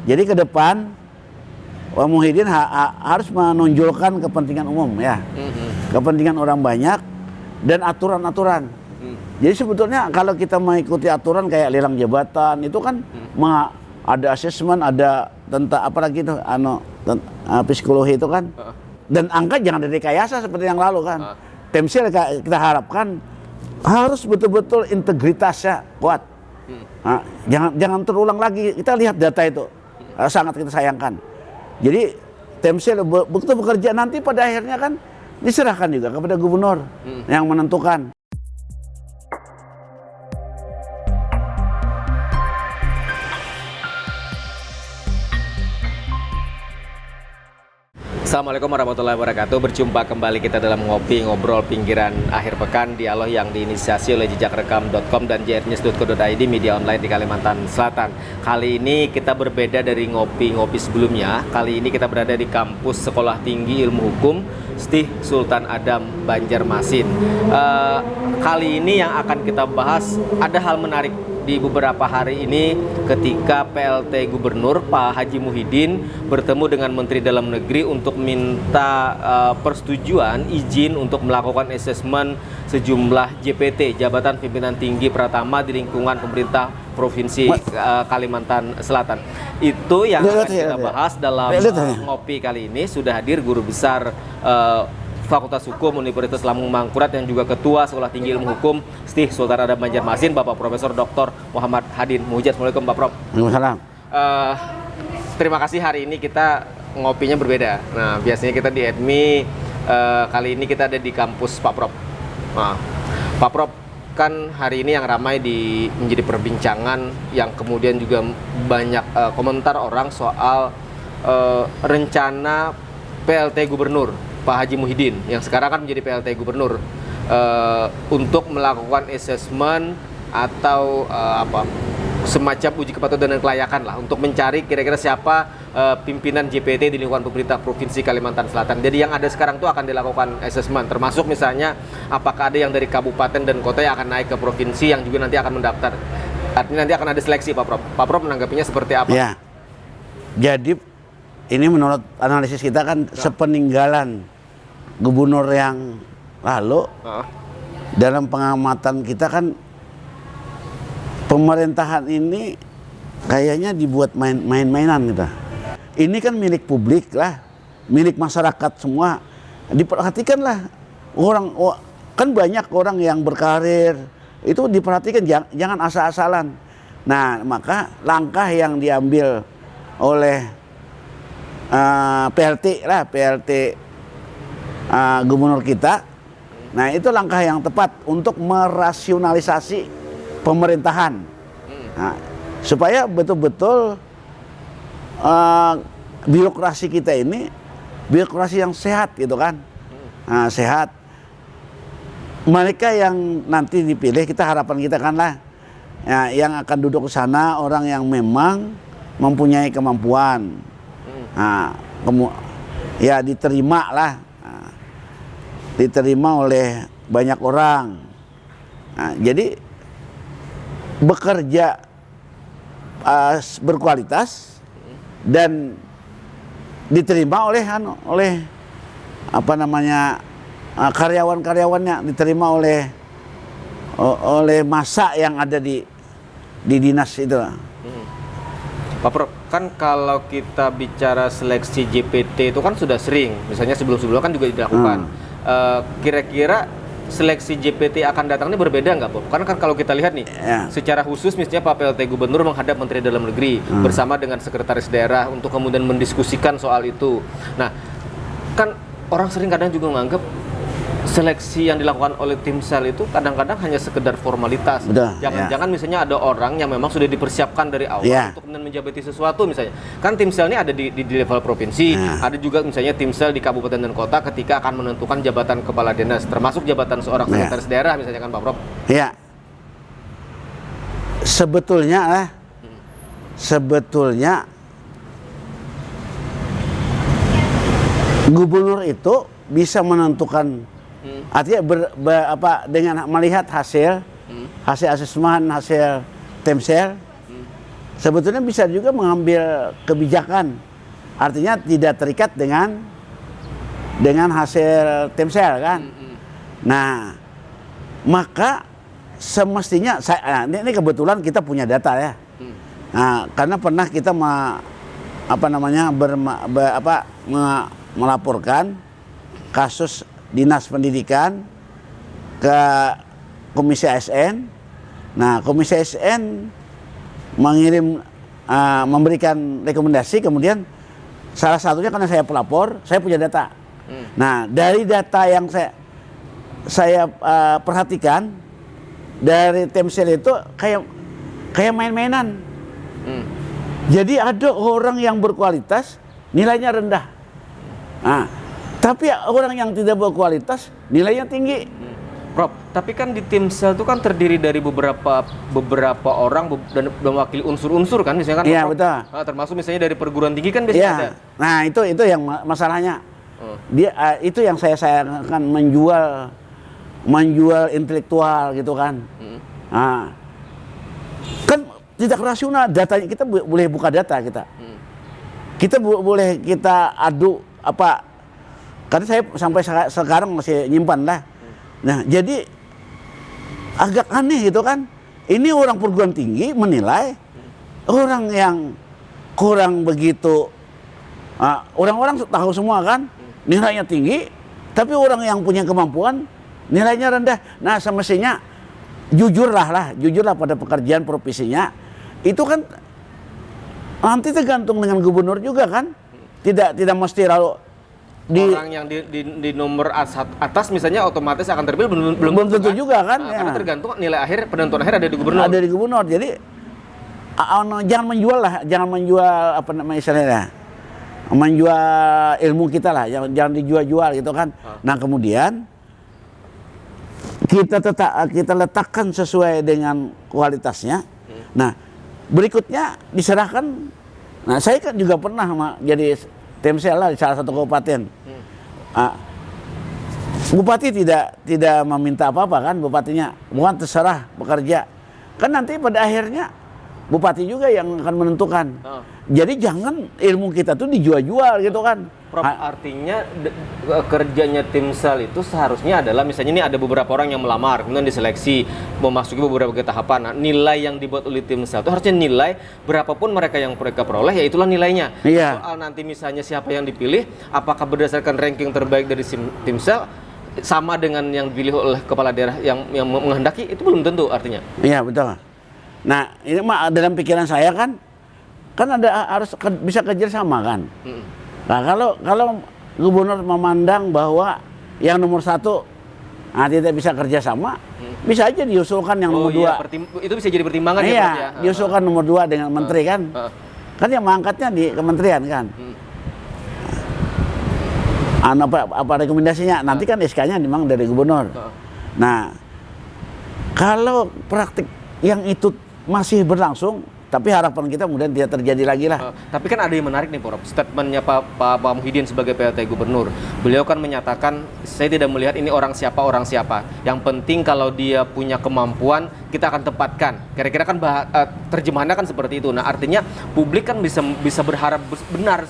Jadi ke depan Pak Muhyiddin harus menonjolkan kepentingan umum ya, kepentingan orang banyak dan aturan-aturan. Jadi sebetulnya kalau kita mengikuti aturan kayak lelang jabatan itu kan ada asesmen, ada tentang apalagi itu psikologi itu kan. Dan angka jangan direkayasa seperti yang lalu kan. Temsil kita harapkan harus betul-betul integritasnya kuat. Nah, jangan terulang lagi. Kita lihat data itu sangat kita sayangkan. Jadi Temsil begitu bekerja nanti pada akhirnya kan diserahkan juga kepada gubernur yang menentukan. Assalamualaikum warahmatullahi wabarakatuh. Berjumpa kembali kita dalam ngopi ngobrol pinggiran akhir pekan, dialog yang diinisiasi oleh jejakrekam.com dan jrnews.co.id, media online di Kalimantan Selatan. Kali ini kita berbeda dari ngopi-ngopi sebelumnya. Kali ini kita berada di kampus Sekolah Tinggi Ilmu Hukum Stih Sultan Adam, Banjarmasin. Kali ini yang akan kita bahas ada hal menarik di beberapa hari ini ketika PLT Gubernur Pak Haji Muhyiddin bertemu dengan Menteri Dalam Negeri untuk minta persetujuan izin untuk melakukan asesmen sejumlah JPT, Jabatan Pimpinan Tinggi Pratama di lingkungan pemerintah Provinsi Kalimantan Selatan. Itu yang akan kita bahas dalam ngopi kali ini. Sudah hadir Guru Besar Fakultas Hukum Universitas Lampung Mangkurat yang juga Ketua Sekolah Tinggi Ilmu Hukum Stih Sultan Adam, Banjarmasin, Bapak Profesor Dr. Muhammad Hadin Muhjaz. Assalamualaikum Pak Prof. Waalaikumsalam. Terima kasih, hari ini kita ngopinya berbeda. Nah, biasanya kita di ADMI, kali ini kita ada di kampus Pak Prof. Nah, Pak Prof, kan hari ini yang ramai menjadi perbincangan yang kemudian juga banyak komentar orang soal rencana PLT Gubernur Pak Haji Muhyiddin yang sekarang kan menjadi PLT Gubernur untuk melakukan asesmen atau semacam uji kepatutan dan kelayakan lah untuk mencari kira-kira siapa pimpinan JPT di lingkungan pemerintah Provinsi Kalimantan Selatan. Jadi yang ada sekarang itu akan dilakukan asesmen, termasuk misalnya apakah ada yang dari kabupaten dan kota yang akan naik ke provinsi yang juga nanti akan mendaftar. Artinya nanti akan ada seleksi, Pak Prof. Pak Prof menanggapinya seperti apa? Ya, jadi ini menurut analisis kita kan sepeninggalan gubernur yang lalu, dalam pengamatan kita kan pemerintahan ini kayaknya dibuat main-mainan gitu. Ini kan milik publik lah, milik masyarakat semua. Diperhatikanlah orang, kan banyak orang yang berkarir, itu diperhatikan, jangan asal-asalan. Nah, maka langkah yang diambil oleh PLT gubernur kita, nah itu langkah yang tepat untuk merasionalisasi pemerintahan, nah, supaya betul-betul birokrasi kita ini birokrasi yang sehat gitu kan, nah, sehat. Mereka yang nanti dipilih, kita harapan kita kan lah ya, yang akan duduk ke sana orang yang memang mempunyai kemampuan, nah, ya diterima lah, nah, diterima oleh banyak orang. Nah, jadi bekerja berkualitas dan diterima oleh apa namanya karyawan-karyawannya, diterima oleh masa yang ada di dinas itu. Pak Prof, kan kalau kita bicara seleksi JPT itu kan sudah sering, misalnya sebelum-sebelumnya kan juga dilakukan. Kira-kira seleksi JPT akan datang ini berbeda nggak, Prof? Karena kan kalau kita lihat nih, secara khusus misalnya Pak PLT Gubernur menghadap Menteri Dalam Negeri bersama dengan Sekretaris Daerah untuk kemudian mendiskusikan soal itu. Nah, kan orang sering kadang juga menganggap seleksi yang dilakukan oleh tim sel itu kadang-kadang hanya sekedar formalitas. Jangan-jangan misalnya ada orang yang memang sudah dipersiapkan dari awal untuk kemudian menjabati sesuatu misalnya. Kan tim sel ini ada di level provinsi, ada juga misalnya tim sel di kabupaten dan kota ketika akan menentukan jabatan kepala dinas, termasuk jabatan seorang sekretaris daerah misalnya kan Pak Prof. Ya. Sebetulnya gubernur itu bisa menentukan, artinya dengan melihat hasil asesmen, hasil temsel, sebetulnya bisa juga mengambil kebijakan, artinya tidak terikat dengan hasil timsel kan. Nah, maka semestinya ini kebetulan kita punya data ya. Nah, karena pernah kita melaporkan kasus Dinas Pendidikan ke Komisi ASN. Nah, Komisi ASN memberikan rekomendasi, kemudian salah satunya karena saya pelapor, saya punya data. Nah, dari data yang saya perhatikan dari Timsel itu kayak main-mainan. Jadi ada orang yang berkualitas nilainya rendah. Nah, tapi orang yang tidak berkualitas nilainya tinggi. Prof, tapi kan di Timsel itu kan terdiri dari beberapa orang dan mewakili unsur-unsur kan, misalnya kan? Iya, Prof? betul. Nah, termasuk misalnya dari perguruan tinggi kan biasanya Iya. ada. Nah, itu yang masalahnya. Dia itu yang saya sayangkan, menjual intelektual gitu kan. Nah, kan tidak rasional datanya. Kita boleh buka data kita. Kita boleh kita adu apa? Karena saya sampai sekarang masih nyimpan lah. Nah, jadi agak aneh gitu kan. Ini orang perguruan tinggi menilai orang yang kurang begitu, orang-orang tahu semua kan, nilainya tinggi, tapi orang yang punya kemampuan nilainya rendah. Nah, semestinya jujurlah pada pekerjaan profesinya. Itu kan nanti tergantung dengan gubernur juga kan. Tidak mesti lalu orang yang di nomor atas misalnya otomatis akan terpilih, belum tentu juga kan. Karena tergantung nilai akhir, penentuan akhir ada di gubernur. Ada di gubernur. Jadi jangan menjual apa namanya istilahnya, menjual ilmu kita lah, jangan dijual-jual gitu kan. Nah, kemudian kita letakkan sesuai dengan kualitasnya. Nah, berikutnya diserahkan. Nah, saya kan juga pernah jadi Timsel lah di salah satu kabupaten. Bupati tidak meminta apa-apa kan, bupatinya bukan terserah bekerja. Kan nanti pada akhirnya bupati juga yang akan menentukan. Jadi jangan ilmu kita tuh dijual-jual gitu kan. Prof, artinya kerjanya Timsel itu seharusnya adalah misalnya ini ada beberapa orang yang melamar, kemudian diseleksi, memasuki beberapa tahapan. Nah, nilai yang dibuat oleh Timsel itu harusnya nilai berapapun mereka peroleh, ya itulah nilainya. Iya. Soal nanti misalnya siapa yang dipilih, apakah berdasarkan ranking terbaik dari Timsel sama dengan yang dipilih oleh kepala daerah yang menghendaki, itu belum tentu artinya. Iya, betul. Nah, ini mah dalam pikiran saya kan harus bisa kerjasama kan. Nah, kalau gubernur memandang bahwa yang nomor 1 tidak bisa kerjasama, bisa aja diusulkan yang nomor 2. Itu bisa jadi pertimbangan ya. Iya, diusulkan nomor 2 dengan menteri kan. Kan yang mengangkatnya di kementerian kan. Apa rekomendasinya? Nanti kan SK-nya memang dari gubernur. Nah, kalau praktik yang itu masih berlangsung, tapi harapan kita kemudian tidak terjadi lagi lah. Tapi kan ada yang menarik nih, Prof. Statementnya Pak Muhyiddin sebagai PLT Gubernur. Beliau kan menyatakan, saya tidak melihat ini orang siapa. Yang penting kalau dia punya kemampuan, kita akan tempatkan. Kira-kira kan terjemahannya kan seperti itu. Nah, artinya publik kan bisa berharap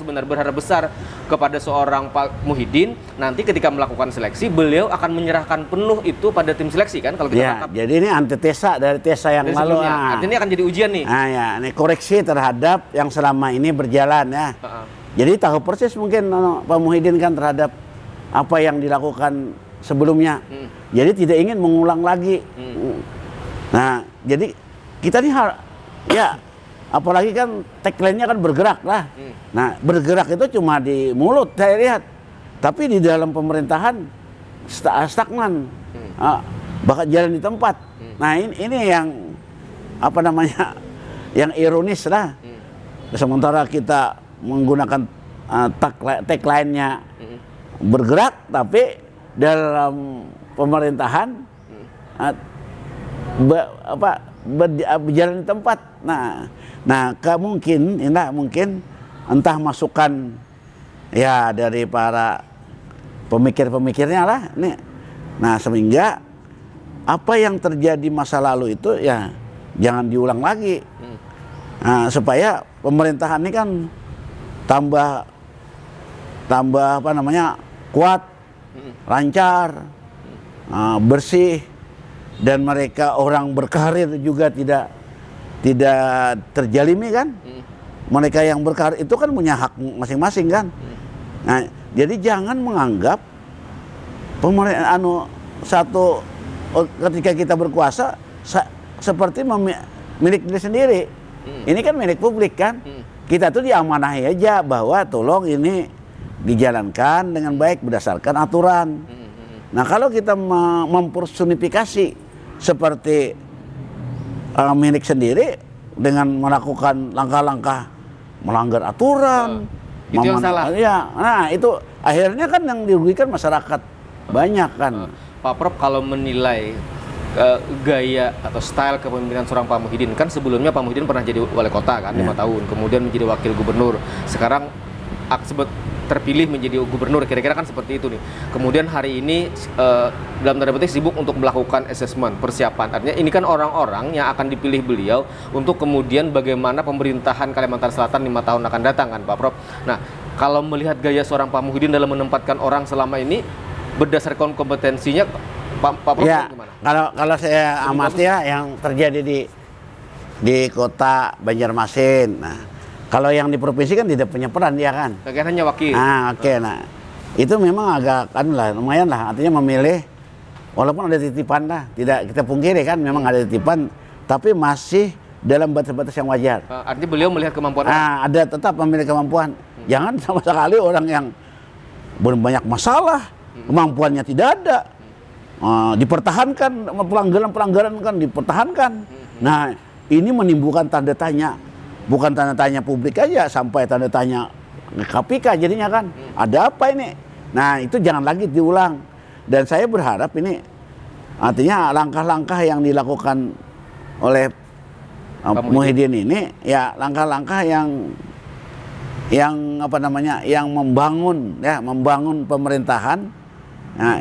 berharap besar kepada seorang Pak Muhyiddin. Nanti ketika melakukan seleksi, beliau akan menyerahkan penuh itu pada tim seleksi kan kalau kita tangkap. Jadi ini antitesa dari tesa yang lalu. Artinya ini akan jadi ujian nih. Ini koreksi terhadap yang selama ini berjalan ya. Jadi tahu persis mungkin Pak Muhyiddin kan terhadap apa yang dilakukan sebelumnya. Jadi tidak ingin mengulang lagi. Nah, jadi kita nih apalagi kan tagline-nya kan bergerak lah. Nah, bergerak itu cuma di mulut saya lihat. Tapi di dalam pemerintahan stagnan. Bahkan jalan di tempat. Nah, ini yang apa namanya? Yang ironis lah. Sementara kita menggunakan tagline-nya bergerak, tapi dalam pemerintahan berjalan di tempat. Nah, mungkin entah masukan ya dari para pemikir-pemikirnya lah. Nah, sehingga apa yang terjadi masa lalu itu ya jangan diulang lagi. Nah, supaya pemerintahan ini kan tambah apa namanya, kuat, lancar, bersih, dan mereka orang berkarir juga tidak terjalimi kan. Mereka yang berkarir itu kan punya hak masing-masing kan. Nah, jadi jangan menganggap pemerintah ketika kita berkuasa seperti milik diri sendiri. Ini kan milik publik kan. Kita tuh diamanahi aja bahwa tolong ini dijalankan dengan baik berdasarkan aturan. Nah, kalau kita mempersonifikasi seperti milik sendiri dengan melakukan langkah-langkah melanggar aturan, itu yang salah. Ya, nah itu akhirnya kan yang dirugikan masyarakat banyak kan. Pak Prof, kalau menilai gaya atau style kepemimpinan seorang Pak Muhyiddin, kan sebelumnya Pak Muhyiddin pernah jadi wali kota kan 5 tahun, kemudian menjadi wakil gubernur, sekarang terpilih menjadi gubernur, kira-kira kan seperti itu nih. Kemudian hari ini dalam tanda petik sibuk untuk melakukan asesmen, persiapan. Artinya ini kan orang-orang yang akan dipilih beliau untuk kemudian bagaimana pemerintahan Kalimantan Selatan 5 tahun akan datang kan Pak Prof. Nah, kalau melihat gaya seorang Pak Muhyiddin dalam menempatkan orang selama ini berdasarkan kompetensinya, Pak Prof ya, gimana? Kalau saya amati ya yang terjadi di kota Banjarmasin. Nah, kalau yang di provinsi kan tidak punya peran dia kan. Bagian hanya wakil. Nah, oke. Nah, itu memang agak lumayan lah. Artinya memilih, walaupun ada titipan lah, tidak kita pungkiri kan, memang ada titipan, tapi masih dalam batas-batas yang wajar. Artinya beliau melihat kemampuan. Nah, ada tetap memilih kemampuan. Jangan sama sekali orang yang banyak masalah, kemampuannya tidak ada, dipertahankan, pelanggaran kan dipertahankan. Nah, ini menimbulkan tanda tanya. Bukan tanda tanya publik aja, sampai tanda tanya KPK jadinya kan. Ada apa ini? Nah, itu jangan lagi diulang. Dan saya berharap ini, artinya langkah-langkah yang dilakukan oleh Muhyiddin ini, ya langkah-langkah yang apa namanya, yang membangun membangun pemerintahan,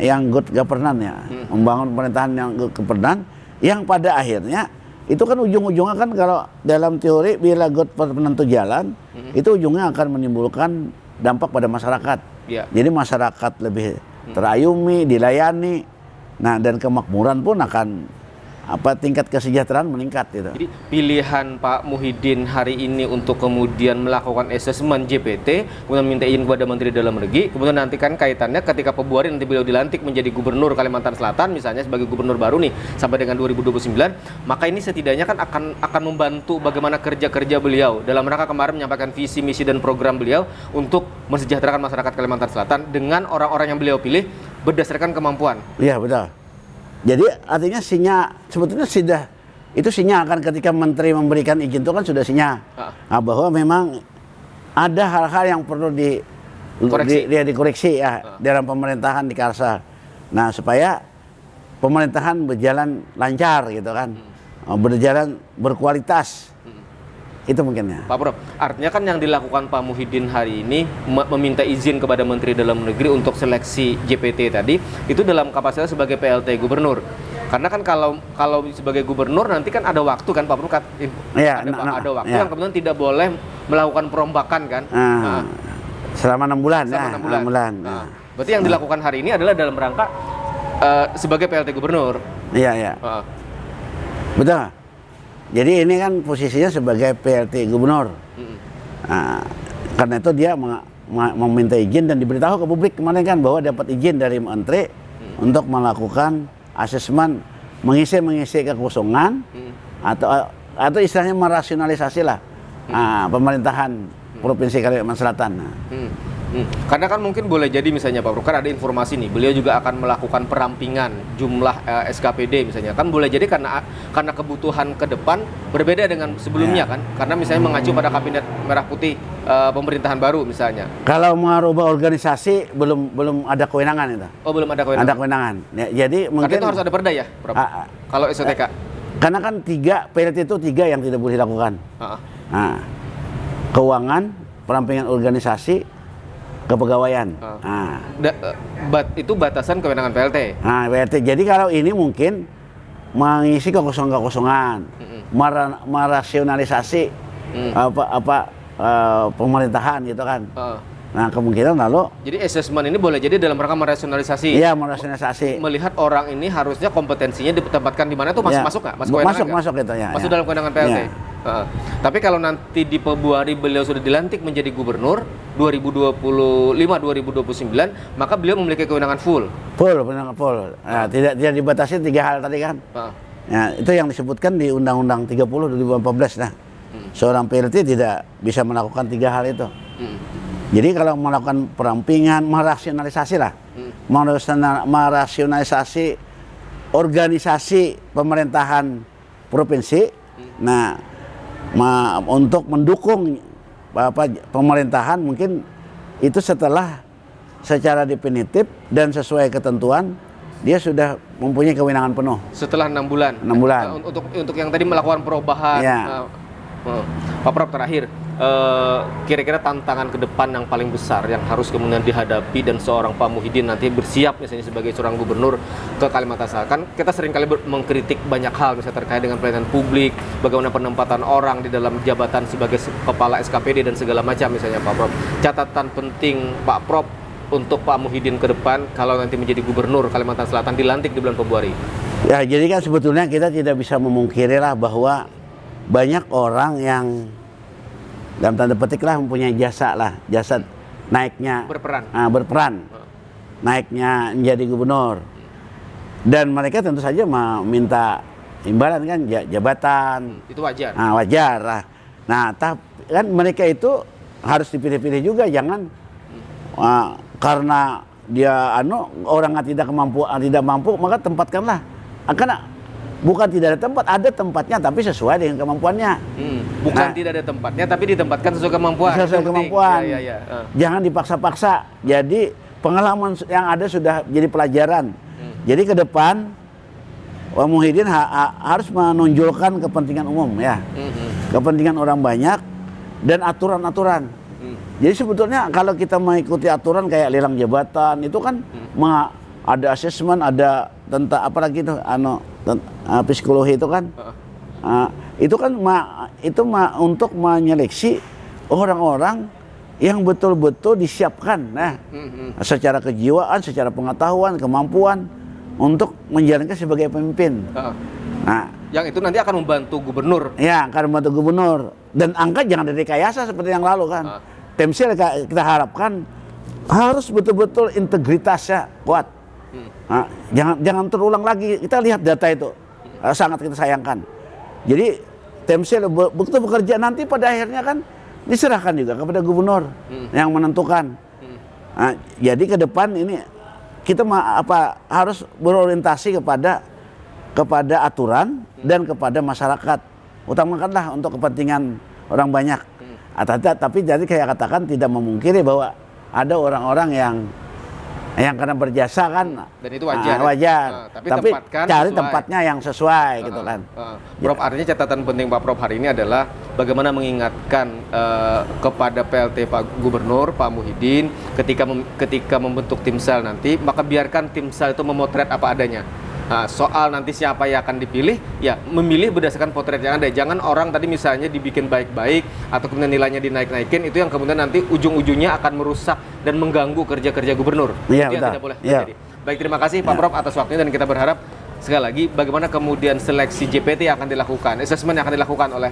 yang good governance ya, membangun pemerintahan yang good governance, yang pada akhirnya itu kan ujung-ujungnya kan kalau dalam teori bila God penentu jalan, itu ujungnya akan menimbulkan dampak pada masyarakat. Ya. Jadi masyarakat lebih terayumi, dilayani, nah dan kemakmuran pun akan tingkat kesejahteraan meningkat gitu. Jadi pilihan Pak Muhyiddin hari ini untuk kemudian melakukan asesmen JPT, kemudian minta izin kepada Menteri Dalam Negeri, kemudian nanti kan kaitannya ketika Februari nanti beliau dilantik menjadi gubernur Kalimantan Selatan misalnya sebagai gubernur baru nih sampai dengan 2029, maka ini setidaknya kan akan membantu bagaimana kerja-kerja beliau dalam rangka kemarin menyampaikan visi, misi dan program beliau untuk mensejahterakan masyarakat Kalimantan Selatan dengan orang-orang yang beliau pilih berdasarkan kemampuan. Iya, betul. Jadi artinya sebetulnya itu sinyal kan ketika menteri memberikan izin itu kan sudah sinyal bahwa memang ada hal-hal yang perlu dikoreksi ya dalam pemerintahan di Kalsel. Nah, supaya pemerintahan berjalan lancar gitu kan, berjalan berkualitas. Itu mungkinnya. Pak Prof, artinya kan yang dilakukan Pak Muhyiddin hari ini meminta izin kepada Menteri Dalam Negeri untuk seleksi JPT tadi, itu dalam kapasitas sebagai PLT gubernur. Karena kan kalau sebagai gubernur nanti kan ada waktu kan Pak Prof, ada waktu yang kemudian tidak boleh melakukan perombakan kan. Selama 6 bulan. Selama 6 bulan. Berarti yang dilakukan hari ini adalah dalam rangka sebagai PLT gubernur. Iya. Betul. Jadi ini kan posisinya sebagai PLT gubernur. Nah, karena itu dia meminta izin dan diberitahu ke publik kemarin kan bahwa dapat izin dari menteri untuk melakukan asesmen, mengisi kekosongan atau istilahnya merasionalisasi lah pemerintahan Provinsi Kalimantan Selatan. Karena kan mungkin boleh jadi misalnya Pak Bro, kan ada informasi nih, beliau juga akan melakukan perampingan jumlah SKPD misalnya. Kan boleh jadi karena kebutuhan ke depan berbeda dengan sebelumnya kan. Karena misalnya mengacu pada kabinet merah putih pemerintahan baru misalnya. Kalau merubah organisasi belum ada kewenangan itu. Oh, belum ada kewenangan. Ada kewenangan. Ya, jadi mungkin karena itu harus ada perda ya, Prof. Kalau SOTK. Karena kan PLT itu 3 yang tidak boleh dilakukan. Nah, keuangan, perampingan organisasi, kepegawaian. Itu batasan kewenangan PLT. Nah, PLT. Jadi kalau ini mungkin mengisi kekosongan-kekosongan, merasionalisasi pemerintahan gitu kan. Heeh. Nah, kemungkinan lalu Jadi assessment ini boleh jadi dalam rangka merasionalisasi. iya merasionalisasi. Melihat orang ini harusnya kompetensinya ditempatkan di mana itu Iya. masuk nggak? Masuk kewenangan nggak? Masuk gitu ya. Masuk ya. dalam kewenangan PLT. Iya. Heeh. Tapi kalau nanti di Februari beliau sudah dilantik menjadi gubernur 2025-2029, maka beliau memiliki kewenangan full. Full, benar full. Nah, tidak dibatasi 3 hal tadi kan. Heeh. Ya, itu yang disebutkan di Undang-Undang 30 2014. Nah, seorang PLT tidak bisa melakukan 3 hal itu. Jadi kalau melakukan perampingan, merasionalisasi lah, merasionalisasi organisasi pemerintahan provinsi, nah untuk mendukung pemerintahan mungkin itu secara definitif dan sesuai ketentuan dia sudah mempunyai kewenangan penuh. Setelah 6 bulan. 6 bulan. Untuk yang tadi melakukan perubahan. Ya. Pak Prof, terakhir, kira-kira tantangan ke depan yang paling besar yang harus kemudian dihadapi dan seorang Pak Muhyiddin nanti bersiap misalnya sebagai seorang gubernur ke Kalimantan Selatan. Kita seringkali mengkritik banyak hal misalnya terkait dengan pelayanan publik, bagaimana penempatan orang di dalam jabatan sebagai kepala SKPD dan segala macam misalnya Pak Prof. Catatan penting Pak Prof untuk Pak Muhyiddin ke depan kalau nanti menjadi gubernur Kalimantan Selatan dilantik di bulan Februari. Ya, jadi kan sebetulnya kita tidak bisa memungkiri lah bahwa banyak orang yang dalam tanda petik lah mempunyai jasa naiknya berperan naiknya menjadi gubernur, dan mereka tentu saja meminta imbalan kan jabatan. Itu wajar. Wajar lah. Nah, tapi kan mereka itu harus dipilih-pilih juga, jangan karena dia orang tidak mampu maka tempatkanlah. Karena bukan tidak ada tempat, ada tempatnya tapi sesuai dengan kemampuannya. Bukan tidak ada tempatnya tapi ditempatkan sesuai kemampuan. Sesuai kemampuan. Ya. Jangan dipaksa-paksa. Jadi pengalaman yang ada sudah jadi pelajaran. Jadi ke depan Pak Muhyiddin harus menonjolkan kepentingan umum ya. Kepentingan orang banyak dan aturan-aturan. Jadi sebetulnya kalau kita mengikuti aturan kayak lelang jabatan itu kan ada asesmen, ada tentang apalagi itu psikologi itu kan. Itu kan untuk menyeleksi orang-orang yang betul-betul disiapkan secara kejiwaan, secara pengetahuan, kemampuan untuk menjalankan sebagai pemimpin. Nah, yang itu nanti akan membantu gubernur. Ya, akan membantu gubernur. Dan angka jangan direkayasa seperti yang lalu kan. Temsil kita harapkan harus betul-betul integritasnya kuat. Nah, jangan terulang lagi. Kita lihat data itu sangat kita sayangkan. Jadi Temsil betul bekerja, nanti pada akhirnya kan diserahkan juga kepada gubernur yang menentukan. Nah, jadi ke depan ini kita harus berorientasi kepada aturan dan kepada masyarakat. Utamakanlah untuk kepentingan orang banyak. Tapi jadi kayak katakan tidak memungkiri bahwa ada orang-orang yang karena berjasa kan, dan itu wajar. Tapi cari tempatnya yang sesuai gitu kan. Prof, artinya catatan penting Pak Prof hari ini adalah bagaimana mengingatkan kepada PLT Pak Gubernur Pak Muhyiddin ketika membentuk timsel nanti, maka biarkan timsel itu memotret apa adanya. Soal nanti siapa yang akan dipilih, ya memilih berdasarkan potret yang ada. Jangan orang tadi misalnya dibikin baik-baik atau kemudian nilainya dinaik-naikin, itu yang kemudian nanti ujung-ujungnya akan merusak dan mengganggu kerja-kerja gubernur. Iya, itu yang tidak boleh terjadi. Baik, terima kasih Pak Prof atas waktunya, dan kita berharap sekali lagi bagaimana kemudian seleksi JPT yang akan dilakukan, asesmen yang akan dilakukan oleh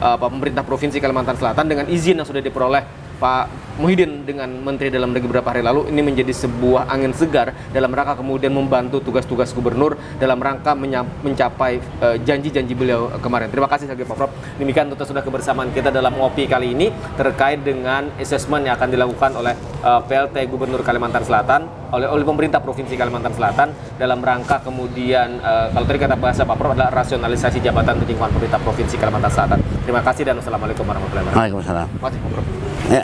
pemerintah Provinsi Kalimantan Selatan dengan izin yang sudah diperoleh Pak Muhyiddin dengan Menteri Dalam Negeri beberapa hari lalu, ini menjadi sebuah angin segar dalam rangka kemudian membantu tugas-tugas gubernur dalam rangka mencapai janji-janji beliau kemarin. Terima kasih sekali Pak Prof. Demikian tuntas sudah kebersamaan kita dalam ngopi kali ini terkait dengan asesmen yang akan dilakukan oleh PLT Gubernur Kalimantan Selatan oleh pemerintah Provinsi Kalimantan Selatan dalam rangka kemudian kalau tadi kata bahasa Pak Prof adalah rasionalisasi jabatan di lingkungan pemerintah Provinsi Kalimantan Selatan. Terima kasih dan wassalamualaikum warahmatullahi wabarakatuh. Waalaikumsalam. Terima kasih Pak Prof. Ya.